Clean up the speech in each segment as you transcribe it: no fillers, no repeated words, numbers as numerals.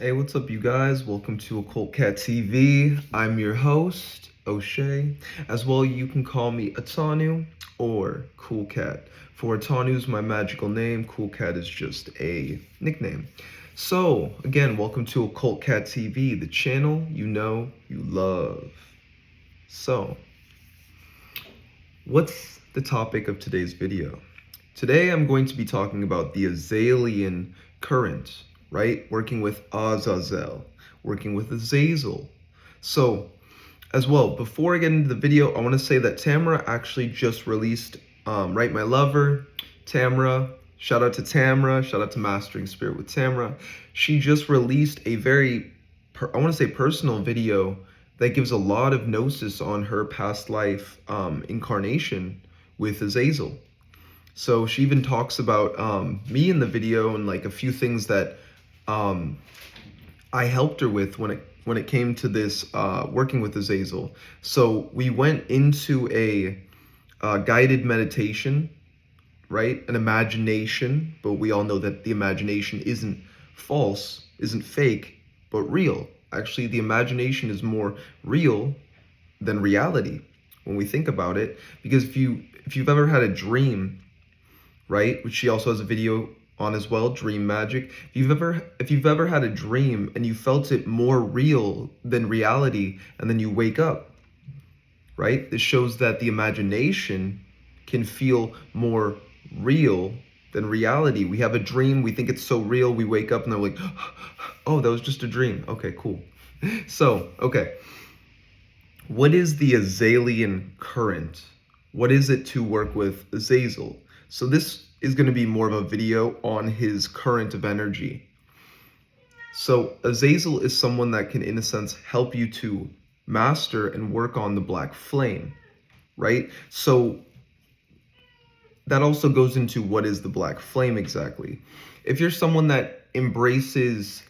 Hey, what's up, you guys? Welcome to OccultcatTv. I'm your host, O'Shea. As well, you can call me Atanu or Cool Cat. For Atanu is my magical name, Cool Cat is just a nickname. So, again, welcome to OccultcatTv, the channel you know you love. So, what's the topic of today's video? Today, I'm going to be talking about the Azalean Current, right? Working with Azazel, working with Azazel. So, as well, before I get into the video, I want to say that TamaRa actually just released, right, my lover, TamaRa. Shout out to TamaRa, shout out to Mastering Spirit with TamaRa. She just released a very, I want to say personal video that gives a lot of gnosis on her past life incarnation with Azazel. So she even talks about me in the video and like a few things that I helped her with when it came to this working with Azazel. So we went into a guided meditation, right? An imagination, but we all know that the imagination isn't false, isn't fake, but real. Actually, the imagination is more real than reality when we think about it. Because if you've ever had a dream, right, which she also has a video on as well, dream magic. If you've ever had a dream and you felt it more real than reality, and then you wake up, right? This shows that the imagination can feel more real than reality. We have a dream, we think it's so real, we wake up and they're like, oh, that was just a dream. Okay, cool. So, okay. What is the Azalean Current? What is it to work with Azazel? So this is going to be more of a video on his current of energy. So Azazel is someone that can, in a sense, help you to master and work on the black flame, right? So that also goes into what is the black flame exactly. If you're someone that embraces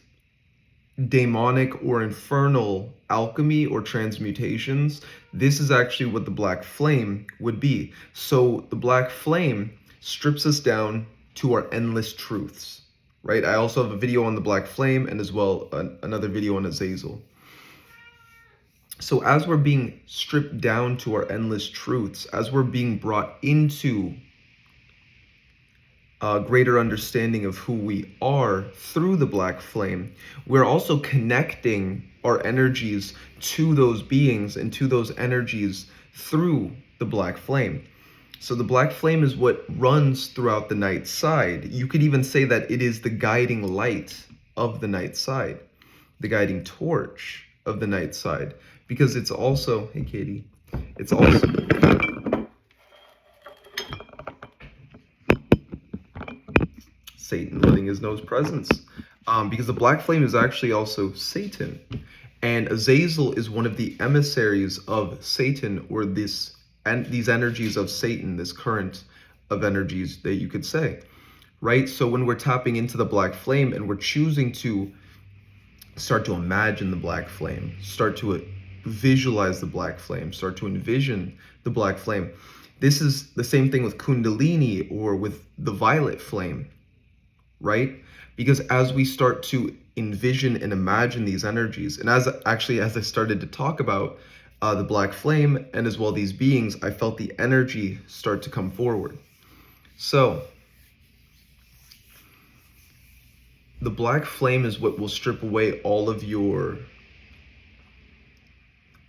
demonic or infernal alchemy or transmutations, this is actually what the black flame would be. So the black flame strips us down to our endless truths, right? I also have a video on the black flame and as well another video on Azazel. So as we're being stripped down to our endless truths, as we're being brought into a greater understanding of who we are through the black flame, we're also connecting our energies to those beings and to those energies through the black flame. So the black flame is what runs throughout the night side. You could even say that it is the guiding light of the night side, the guiding torch of the night side, because it's also, hey Katie, it's also, Satan letting his nose presence, because the black flame is actually also Satan, and Azazel is one of the emissaries of Satan, or these energies of Satan, this current of energies that you could say, right? So when we're tapping into the black flame and we're choosing to start to imagine the black flame, start to visualize the black flame, start to envision the black flame, this is the same thing with Kundalini or with the violet flame, right? Because as we start to envision and imagine these energies, and as I started to talk about the black flame and as well these beings, I felt the energy start to come forward. So the black flame is what will strip away all of your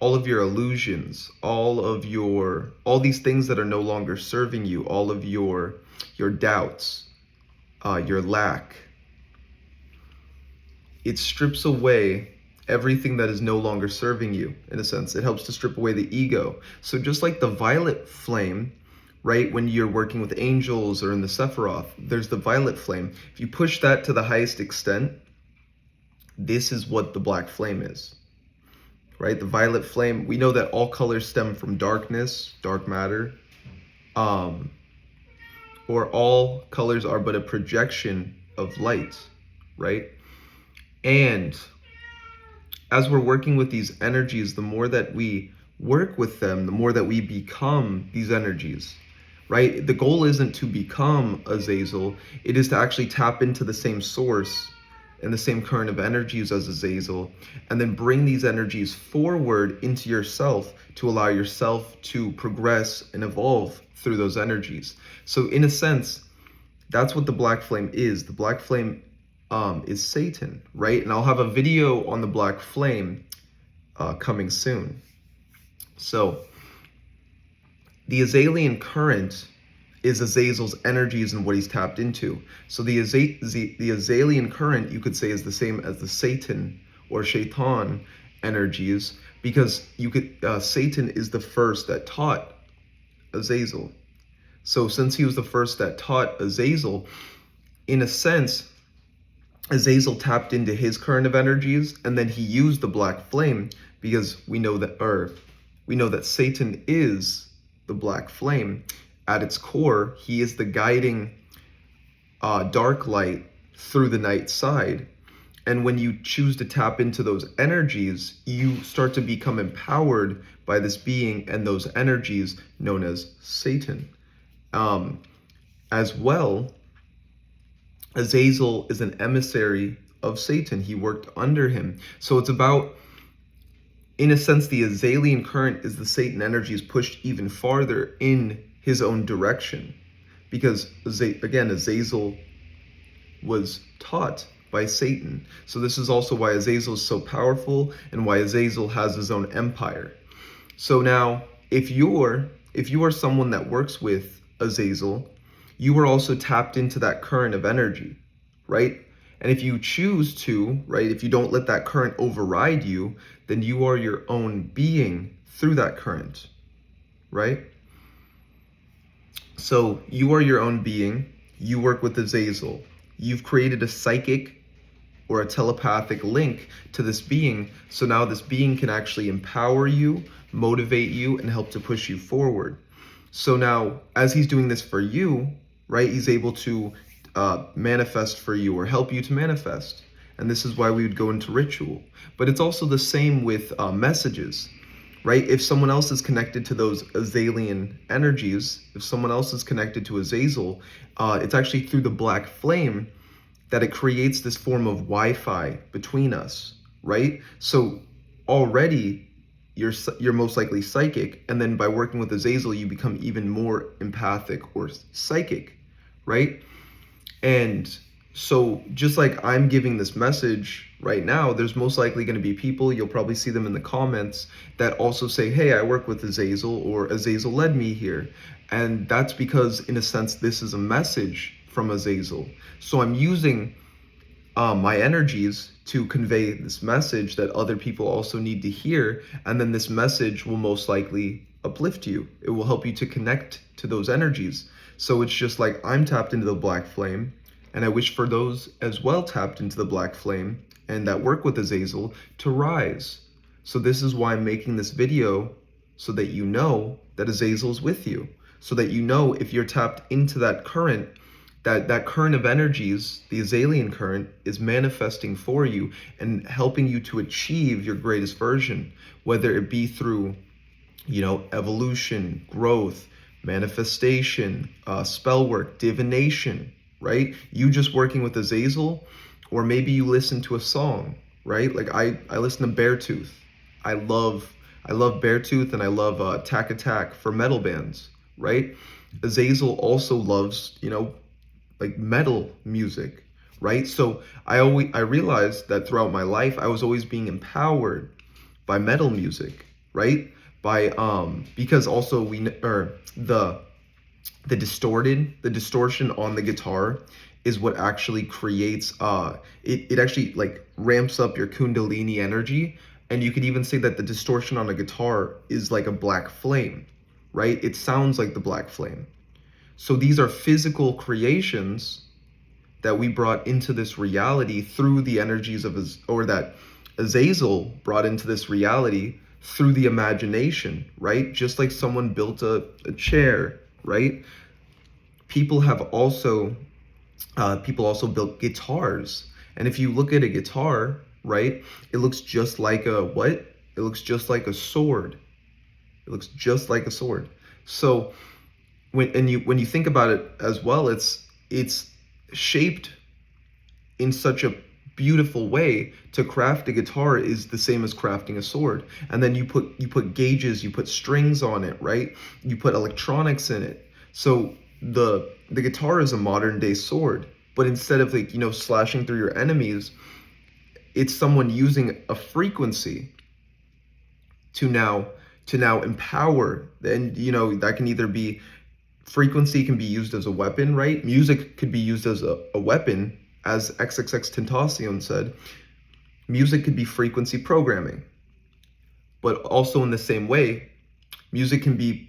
illusions, all these things that are no longer serving you, all of your doubts, your lack. It strips away everything that is no longer serving you, in a sense. It helps to strip away the ego. So just like the violet flame, right, when you're working with angels or in the Sephiroth, there's the violet flame. If you push that to the highest extent, this is what the black flame is, right? The violet flame, we know that all colors stem from darkness, dark matter, or all colors are but a projection of light, right? And as we're working with these energies, the more that we work with them, the more that we become these energies, right? The goal isn't to become Azazel, it is to actually tap into the same source in the same current of energies as Azazel, and then bring these energies forward into yourself to allow yourself to progress and evolve through those energies. So in a sense, that's what the black flame is. The black flame is Satan, right? And I'll have a video on the black flame coming soon. So the Azalean Current is Azazel's energies and what he's tapped into. So the Azalean Current, you could say, is the same as the Satan or Shaitan energies, because Satan is the first that taught Azazel. So since he was the first that taught Azazel, in a sense, Azazel tapped into his current of energies, and then he used the black flame, because we know that Satan is the black flame. At its core, he is the guiding dark light through the night side. And when you choose to tap into those energies, you start to become empowered by this being and those energies known as Satan. As well, Azazel is an emissary of Satan. He worked under him. So it's about, in a sense, the Azalean Current is the Satan energies pushed even farther in his own direction, because again, Azazel was taught by Satan. So this is also why Azazel is so powerful and why Azazel has his own empire. So now, if you are someone that works with Azazel, you are also tapped into that current of energy, right? And if you choose to, right, if you don't let that current override you, then you are your own being through that current, right? So you are your own being. You work with Azazel. You've created a psychic or a telepathic link to this being. So now this being can actually empower you, motivate you, and help to push you forward. So now, as he's doing this for you, right, he's able to manifest for you or help you to manifest. And this is why we would go into ritual. But it's also the same with messages, right? If someone else is connected to those Azalean energies, if someone else is connected to Azazel, it's actually through the black flame that it creates this form of Wi-Fi between us, right? So already you're most likely psychic, and then by working with Azazel, you become even more empathic or psychic, right? And so just like I'm giving this message right now, there's most likely going to be people, you'll probably see them in the comments, that also say, hey, I work with Azazel, or Azazel led me here. And that's because, in a sense, this is a message from Azazel. So I'm using my energies to convey this message that other people also need to hear, and then this message will most likely uplift you. It will help you to connect to those energies. So it's just like I'm tapped into the black flame, and I wish for those as well tapped into the black flame and that work with Azazel to rise. So this is why I'm making this video, so that you know that Azazel's with you, so that you know if you're tapped into that current, that current of energies, the Azalean current, is manifesting for you and helping you to achieve your greatest version, whether it be through, evolution, growth, manifestation, spell work, divination, right? You just working with Azazel, or maybe you listen to a song, right? Like I listen to Beartooth. I love Beartooth, and I love Attack for metal bands, right? Azazel also loves, like metal music, right? So I realized that throughout my life, I was always being empowered by metal music, right? Because also the distortion on the guitar is what actually creates, it actually like ramps up your Kundalini energy. And you could even say that the distortion on a guitar is like a black flame, right? It sounds like the black flame. So these are physical creations that we brought into this reality through the energies of, or that Azazel brought into this reality through the imagination, right? Just like someone built a chair, right? People also built guitars. And if you look at a guitar, right, it looks just like it looks just like a sword. It looks just like a sword. So when you think about it as well, it's shaped in such a beautiful way to craft a guitar is the same as crafting a sword. And then you put gauges, you put strings on it, right? You put electronics in it. So the guitar is a modern day sword, but instead of like, slashing through your enemies, it's someone using a frequency to now empower. And that can either be frequency, can be used as a weapon, right? Music could be used as a weapon, as XXXTentacion said. Music could be frequency programming, but also in the same way, music can be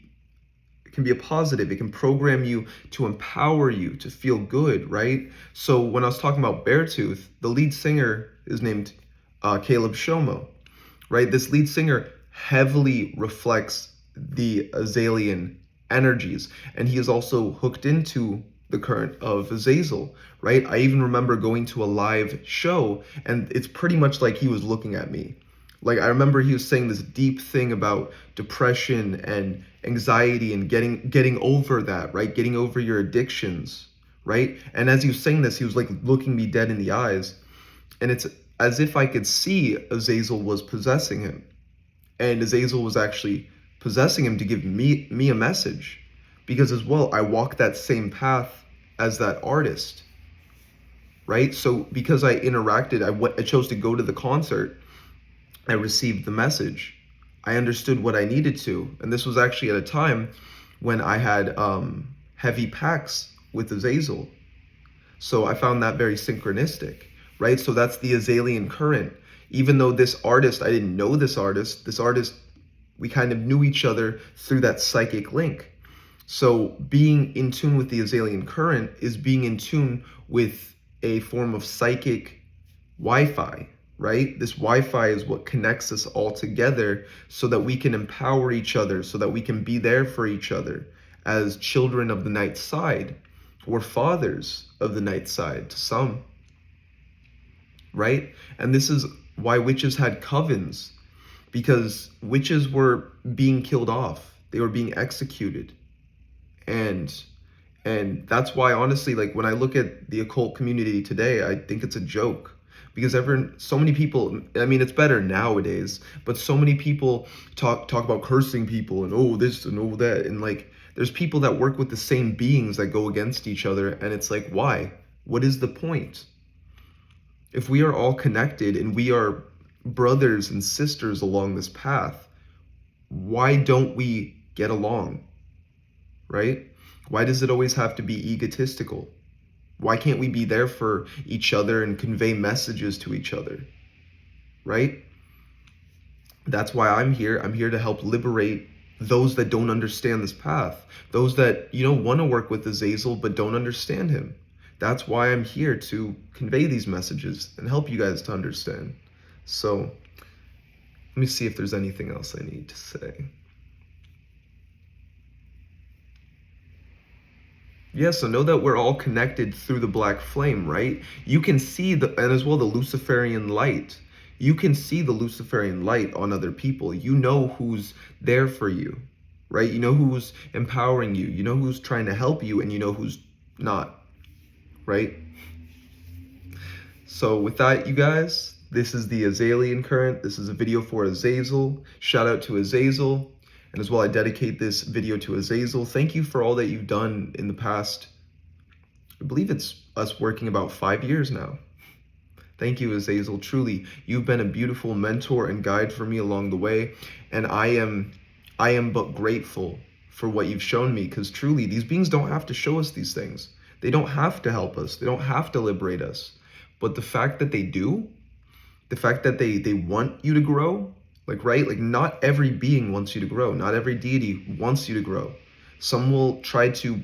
a positive. It can program you to empower you to feel good, right? So when I was talking about Beartooth, the lead singer is named Caleb Shomo, right? This lead singer heavily reflects the Azalean energies, and he is also hooked into the current of Azazel, right? I even remember going to a live show, and it's pretty much like he was looking at me. Like, I remember he was saying this deep thing about depression and anxiety and getting over that, right? Getting over your addictions, right? And as he was saying this, he was like looking me dead in the eyes, and it's as if I could see Azazel was possessing him, and Azazel was actually possessing him to give me a message, because as well, I walk that same path as that artist, right? So because I interacted, I chose to go to the concert, I received the message, I understood what I needed to, and this was actually at a time when I had heavy pacts with Azazel, so I found that very synchronistic, right? So that's the Azalean Current. Even though this artist, I didn't know this artist, we kind of knew each other through that psychic link. So being in tune with the Azalean Current is being in tune with a form of psychic Wi-Fi, right? This Wi-Fi is what connects us all together so that we can empower each other, so that we can be there for each other as children of the night side, or fathers of the night side to some, right? And this is why witches had covens, because witches were being killed off. They were being executed. And that's why, honestly, like when I look at the occult community today, I think it's a joke, because so many people, I mean, it's better nowadays, but so many people talk about cursing people and oh this and oh that, and like there's people that work with the same beings that go against each other, and it's like, why? What is the point? If we are all connected and we are brothers and sisters along this path, why don't we get along, right? Why does it always have to be egotistical? Why can't we be there for each other and convey messages to each other, right? That's why I'm here. I'm here to help liberate those that don't understand this path, those that, want to work with Azazel but don't understand him. That's why I'm here, to convey these messages and help you guys to understand. So let me see if there's anything else I need to say. Yeah, so know that we're all connected through the black flame, right? You can see and as well the Luciferian light. You can see the Luciferian light on other people. You know who's there for you, right? You know who's empowering you. You know who's trying to help you, and you know who's not, right? So with that, you guys, this is the Azalean Current. This is a video for Azazel. Shout out to Azazel. And as well, I dedicate this video to Azazel. Thank you for all that you've done in the past. I believe it's us working about 5 years now. Thank you, Azazel. Truly, you've been a beautiful mentor and guide for me along the way. And I am but grateful for what you've shown me, because truly, these beings don't have to show us these things. They don't have to help us. They don't have to liberate us. But the fact that they do, the fact that they want you to grow, right? Like, not every being wants you to grow. Not every deity wants you to grow. Some will try to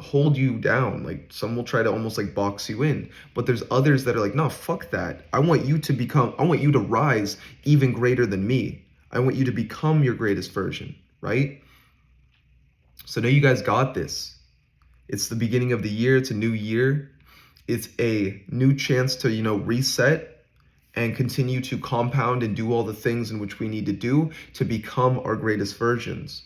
hold you down. Like, some will try to almost like box you in. But there's others that are like, no, fuck that. I want you to rise even greater than me. I want you to become your greatest version, right? So now you guys got this. It's the beginning of the year. It's a new year. It's a new chance to, reset and continue to compound and do all the things in which we need to do to become our greatest versions.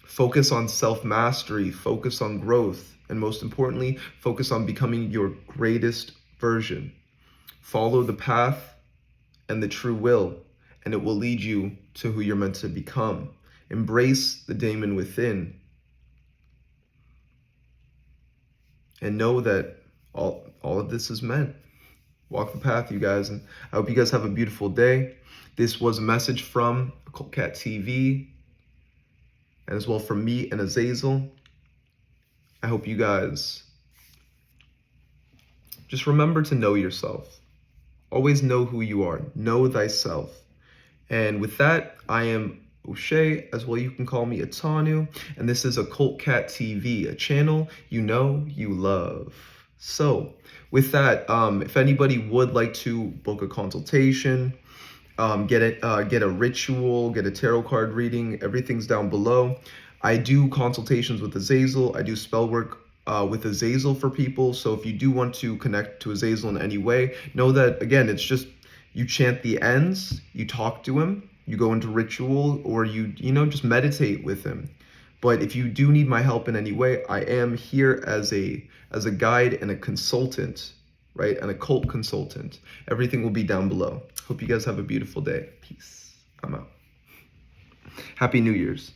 Focus on self-mastery, focus on growth, and most importantly, focus on becoming your greatest version. Follow the path and the true will, and it will lead you to who you're meant to become. Embrace the daemon within, and know that all of this is meant. Walk the path, you guys, and I hope you guys have a beautiful day. This was a message from OccultcatTv, and as well from me and Azazel. I hope you guys just remember to know yourself. Always know who you are. Know thyself. And with that, I am O'Shea, as well you can call me Atanu, and this is OccultcatTv, a channel you know you love. So with that, if anybody would like to book a consultation, get a ritual, get a tarot card reading, everything's down below. I do consultations with Azazel. I do spell work with Azazel for people. So if you do want to connect to Azazel in any way, know that, again, it's just you chant the ends, you talk to him, you go into ritual, or you just meditate with him. But if you do need my help in any way, I am here as a guide and a consultant, right? An occult consultant. Everything will be down below. Hope you guys have a beautiful day. Peace. I'm out. Happy New Year's.